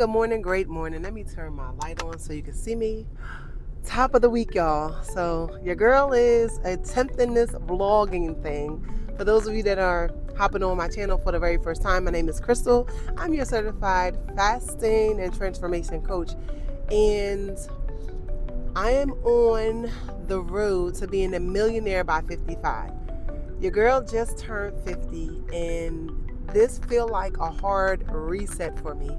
Good morning, great morning. Let me turn my light on so you can see me. Top of the week, y'all. So your girl is attempting this vlogging thing. For those of you that are hopping on my channel for the very first time, my name is Crystal. I'm your certified fasting and transformation coach. And I am on the road to being a millionaire by 55. Your girl just turned 50 and this feel like a hard reset for me.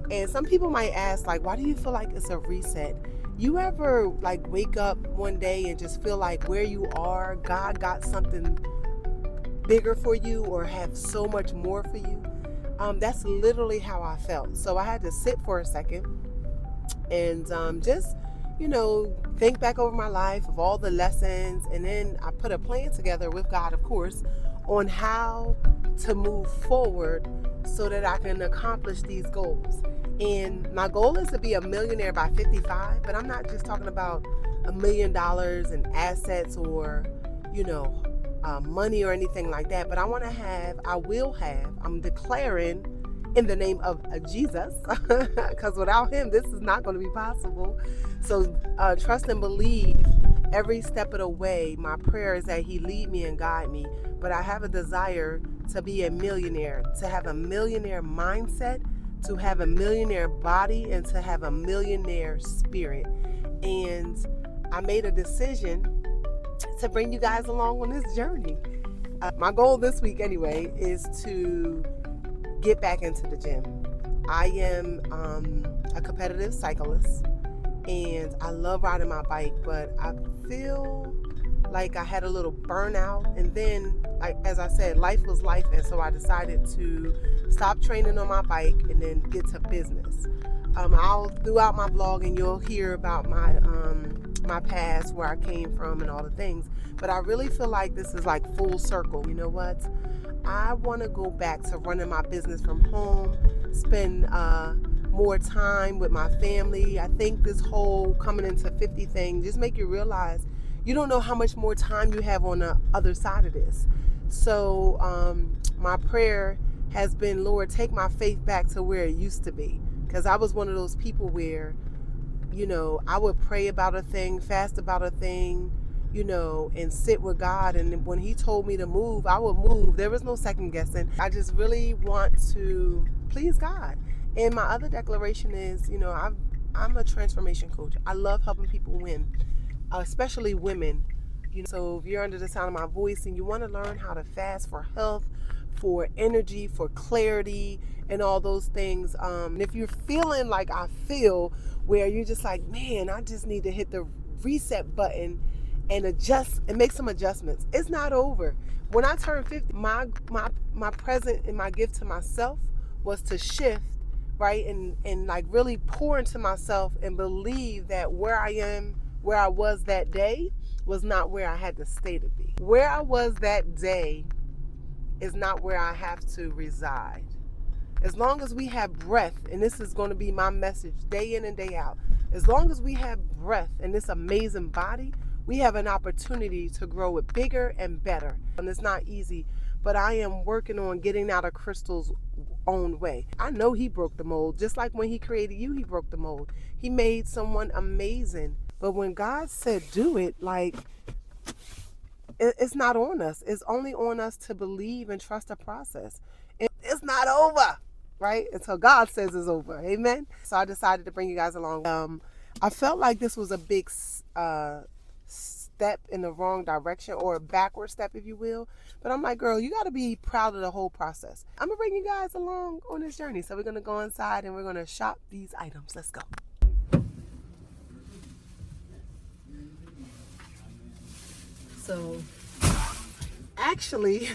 And some people might ask, like, why do you feel like it's a reset? You ever like wake up one day and just feel like where you are, God got something bigger for you or have so much more for you? That's literally how I felt. So I had to sit for a second and just, think back over my life of all the lessons. And then I put a plan together with God, of course, on how to move forward so that I can accomplish these goals. And my goal is to be a millionaire by 55, but I'm not just talking about $1 million in assets or, money or anything like that. But I'm declaring in the name of Jesus, because without him, this is not going to be possible. So trust and believe every step of the way. My prayer is that he lead me and guide me. But I have a desire to be a millionaire, to have a millionaire mindset, to have a millionaire body, and to have a millionaire spirit. And I made a decision to bring you guys along on this journey. My goal this week anyway is to get back into the gym. I am a competitive cyclist and I love riding my bike, but I feel like I had a little burnout, and then, like as I said, life was life, and so I decided to stop training on my bike and then get to business. Throughout my vlog, and you'll hear about my past, where I came from and all the things, but I really feel like this is like full circle. You know what? I want to go back to running my business from home, spend more time with my family. I think this whole coming into 50 thing just make you realize you don't know how much more time you have on the other side of this. So my prayer has been, Lord, take my faith back to where it used to be. Because I was one of those people where, I would pray about a thing, fast about a thing, and sit with God. And when he told me to move, I would move. There was no second guessing. I just really want to please God. And my other declaration is, I'm a transformation coach. I love helping people win, especially women. So if you're under the sound of my voice and you want to learn how to fast for health, for energy, for clarity, and all those things, and if you're feeling like I feel, where you're just like, man, I just need to hit the reset button and adjust and make some adjustments. It's not over. When I turned 50, my present and my gift to myself was to shift, right, and like really pour into myself and believe that where I am, where I was that day, was not where I had to stay to be. Where I was that day is not where I have to reside. As long as we have breath, and this is going to be my message day in and day out, as long as we have breath in this amazing body, we have an opportunity to grow it bigger and better. And it's not easy, but I am working on getting out of Crystal's own way. I know he broke the mold. Just like when he created you, he broke the mold. He made someone amazing. But when God said do it, like, it's not on us. It's only on us to believe and trust the process. It's not over, right? Until God says it's over. Amen. So I decided to bring you guys along. I felt like this was a big step in the wrong direction, or a backward step, if you will. But I'm like, girl, you got to be proud of the whole process. I'm going to bring you guys along on this journey. So we're going to go inside and we're going to shop these items. Let's go. So actually,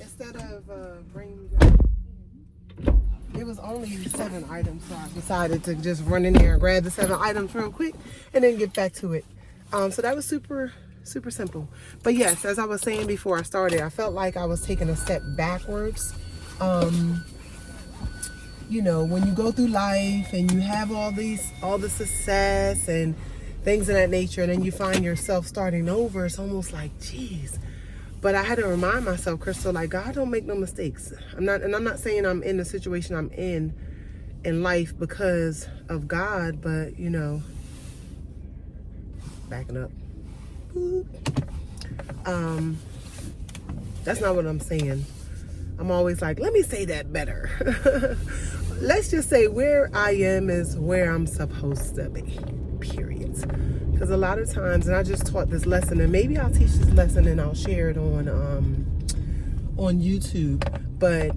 instead of bringing you guys, it was only 7 items, so I decided to just run in there and grab the 7 items real quick and then get back to it. So that was super simple. But yes, as I was saying before I started, I felt like I was taking a step backwards. When you go through life and you have all the success and things of that nature, and then you find yourself starting over, it's almost like, geez. But I had to remind myself, Crystal, like, God don't make no mistakes. I'm not saying I'm in the situation I'm in in life because of God, but backing up. That's not what I'm saying. I'm always like, let me say that better. Let's just say where I am is where I'm supposed to be, period. Because a lot of times, and I just taught this lesson, and maybe I'll teach this lesson and I'll share it on YouTube, but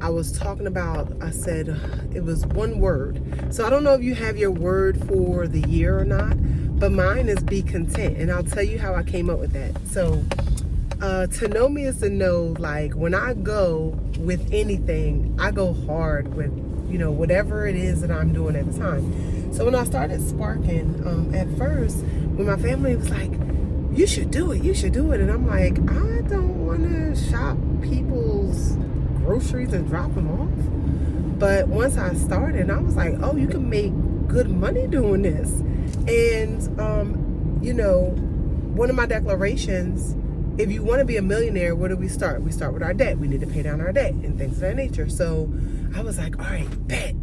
I was talking about, I said it was one word. So I don't know if you have your word for the year or not, but mine is be content. And I'll tell you how I came up with that. So to know me is to know, like, when I go with anything, I go hard with, whatever it is that I'm doing at the time. So when I started sparking, at first, when my family was like, you should do it, and I'm like, I don't want to shop people's groceries and drop them off. But once I started, I was like, oh, you can make good money doing this. And one of my declarations, if you want to be a millionaire, where do we start? We start with our debt. We need to pay down our debt and things of that nature. So I was like, all right, bet,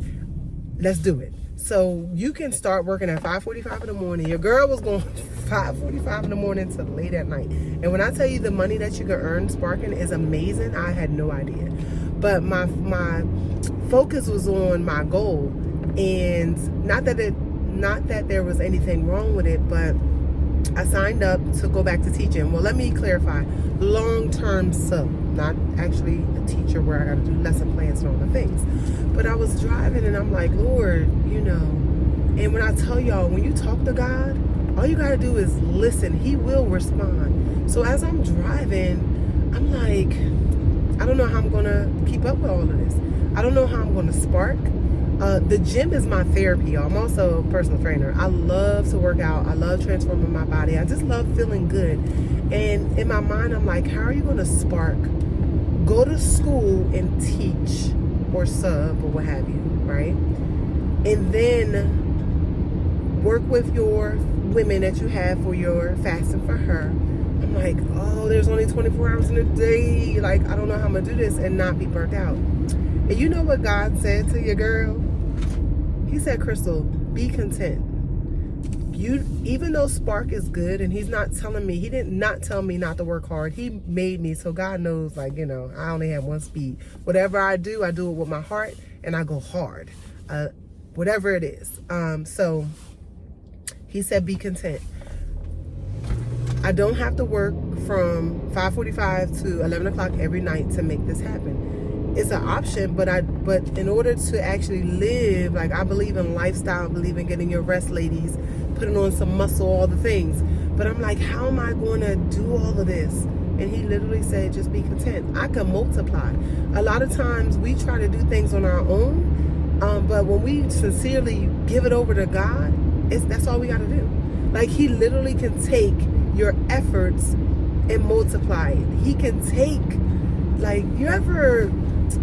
let's do it. So you can start working at 5:45 in the morning. Your girl was going 5:45 in the morning to late at night. And when I tell you the money that you can earn sparking is amazing, I had no idea. But my focus was on my goal, and not that there was anything wrong with it, but I signed up to go back to teaching. Well, let me clarify. Long-term sub, not actually a teacher where I got to do lesson plans and all the things. But I was driving and I'm like, Lord, and when I tell y'all, when you talk to God, all you got to do is listen. He will respond. So as I'm driving, I'm like, I don't know how I'm going to keep up with all of this. I don't know how I'm going to spark. The gym is my therapy, y'all. I'm also a personal trainer. I love to work out. I love transforming my body. I just love feeling good. And in my mind, I'm like, how are you going to spark? Go to school and teach or sub or what have you, right? And then work with your women that you have for your fasting for her. I'm like, oh, there's only 24 hours in a day. Like, I don't know how I'm going to do this and not be burnt out. And you know what God said to your girl? He said, Crystal, be content. Even though spark is good, and he's not telling me, he did not tell me not to work hard. He made me, so God knows, I only have one speed. Whatever I do it with my heart, and I go hard. Whatever it is. So he said, be content. I don't have to work from 5:45 to 11 o'clock every night to make this happen. It's an option, but in order to actually live, like, I believe in lifestyle, I believe in getting your rest, ladies, putting on some muscle, all the things. But I'm like, how am I going to do all of this? And he literally said, just be content. I can multiply. A lot of times we try to do things on our own, but when we sincerely give it over to God, that's all we got to do. Like, he literally can take your efforts and multiply it. He can take,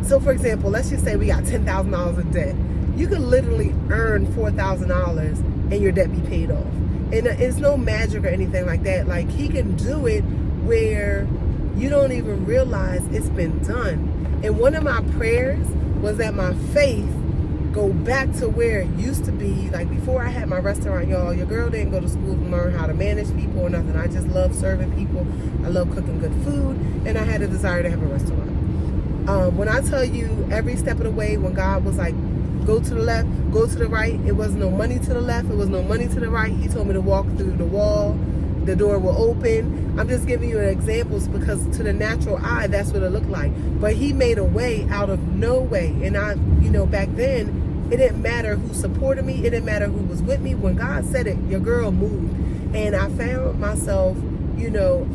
so for example, let's just say we got $10,000 in debt. You could literally earn $4,000 and your debt be paid off. And it's no magic or anything like that. Like, he can do it where you don't even realize it's been done. And one of my prayers was that my faith go back to where it used to be. Like, before I had my restaurant, y'all, your girl didn't go to school to learn how to manage people or nothing. I just love serving people. I love cooking good food, and I had a desire to have a restaurant. When I tell you, every step of the way, when God was like, go to the left, go to the right, it was no money to the left, it was no money to the right. He told me to walk through the wall, the door will open. I'm just giving you examples because to the natural eye, that's what it looked like. But he made a way out of no way. And back then, it didn't matter who supported me, it didn't matter who was with me. When God said it, your girl moved. And I found myself,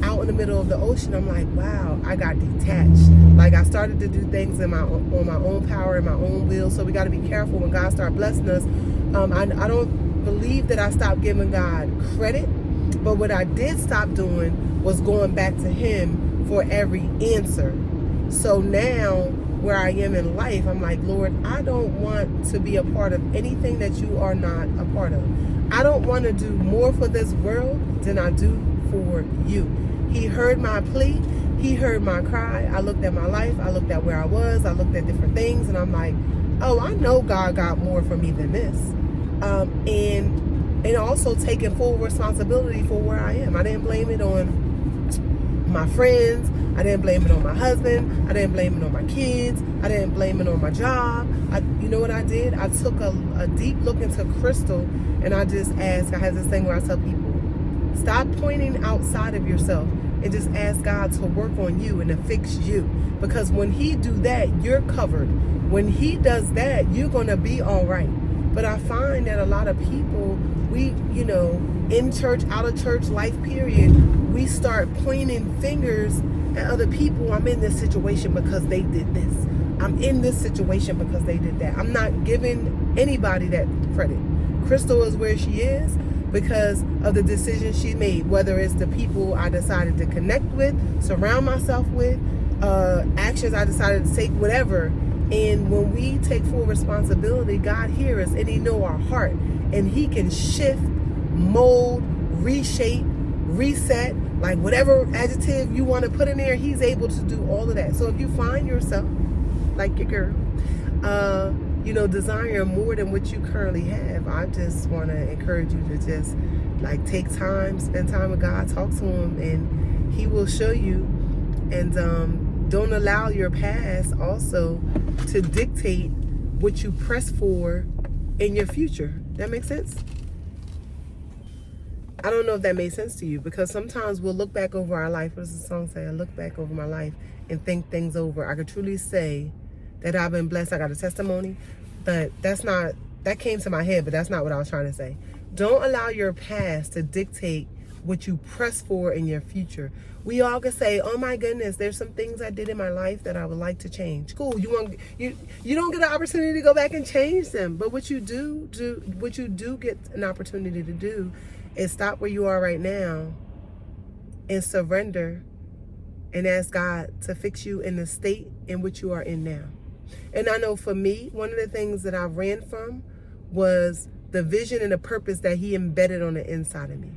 out in the middle of the ocean. I'm like, wow, I got detached. Like, I started to do things on my own power and my own will. So we got to be careful when God starts blessing us. I don't believe that I stopped giving God credit, but what I did stop doing was going back to him for every answer. So now where I am in life, I'm like, Lord, I don't want to be a part of anything that you are not a part of. I don't want to do more for this world than I do for you. He heard my plea. He heard my cry. I looked at my life. I looked at where I was. I looked at different things. And I'm like, oh, I know God got more for me than this. And also taking full responsibility for where I am. I didn't blame it on my friends. I didn't blame it on my husband. I didn't blame it on my kids. I didn't blame it on my job. You know what I did? I took a deep look into Crystal, and I just asked. I have this thing where I tell people, stop pointing outside of yourself and just ask God to work on you and to fix you. Because when He do that, you're covered. When He does that, you're going to be all right. But I find that a lot of people, we, in church, out of church, life period, we start pointing fingers at other people. I'm in this situation because they did this. I'm in this situation because they did that. I'm not giving anybody that credit. Crystal is where she is because of the decisions she made, whether it's the people I decided to connect with, surround myself with, actions I decided to take, whatever. And when we take full responsibility, God hears us and He know our heart, and He can shift, mold, reshape, reset, like whatever adjective you want to put in there, He's able to do all of that. So if you find yourself, like your girl, desiring more than what you currently have, I just want to encourage you to just take time, spend time with God, talk to Him, and He will show you. And don't allow your past also to dictate what you press for in your future. That makes sense? I don't know if that made sense to you, because sometimes we'll look back over our life. What does the song say? I look back over my life and think things over. I could truly say that I've been blessed. I got a testimony, but that came to my head, but that's not what I was trying to say. Don't allow your past to dictate what you press for in your future. We all can say, oh my goodness, there's some things I did in my life that I would like to change. Cool. You don't get an opportunity to go back and change them. But what you do get an opportunity to do is stop where you are right now and surrender and ask God to fix you in the state in which you are in now. And I know for me, one of the things that I ran from was the vision and the purpose that He embedded on the inside of me.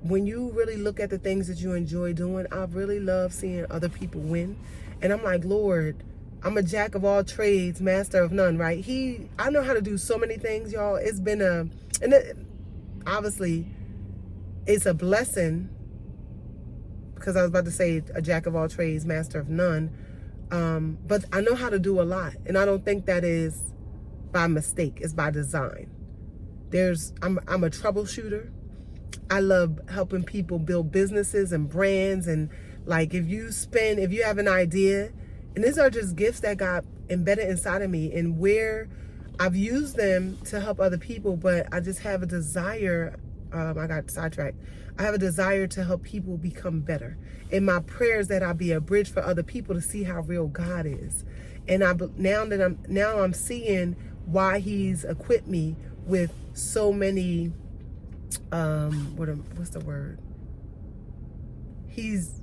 When you really look at the things that you enjoy doing, I really love seeing other people win. And I'm like, Lord, I'm a jack of all trades, master of none, right? I know how to do so many things, y'all. It's been obviously, it's a blessing, because I was about to say a jack of all trades, master of none. But I know how to do a lot. And I don't think that is by mistake. It's by design. I'm a troubleshooter. I love helping people build businesses and brands. And if you have an idea, and these are just gifts that got embedded inside of me, and where I've used them to help other people, but I just have a desire. I got sidetracked. I have a desire to help people become better. And my prayer is that I be a bridge for other people to see how real God is. And now I'm seeing why He's equipped me with so many, what's the word? He's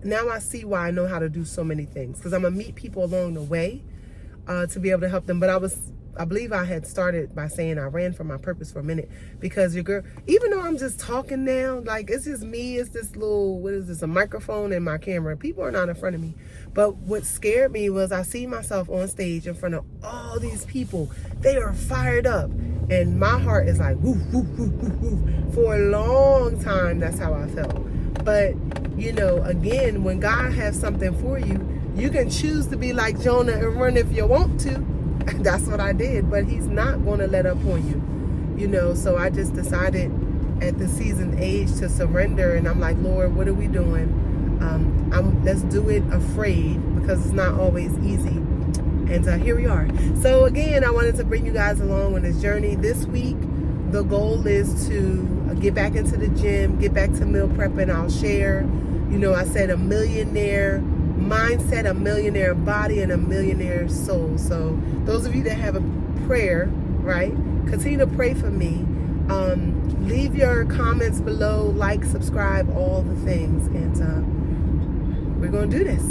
now I see why I know how to do so many things, because I'm gonna meet people along the way to be able to help them. But I believe I had started by saying I ran from my purpose for a minute, because your girl, even though I'm just talking now, it's just me, it's this little, what is this, a microphone and my camera. People are not in front of me. But what scared me was I see myself on stage in front of all these people. They are fired up. And my heart is like, woof, woof, woof, woof, woof. For a long time, that's how I felt. But, again, when God has something for you, you can choose to be like Jonah and run if you want to. That's what I did. But He's not going to let up on you. So I just decided at the seasoned age to surrender. And I'm like, Lord, what are we doing? Let's do it afraid, because it's not always easy. And here we are. So again, I wanted to bring you guys along on this journey. This week, the goal is to get back into the gym, get back to meal prep, and I'll share, I said a millionaire mindset, a millionaire body, and a millionaire soul. So those of you that have a prayer, right, continue to pray for me. Leave your comments below, subscribe, all the things. And we're going to do this.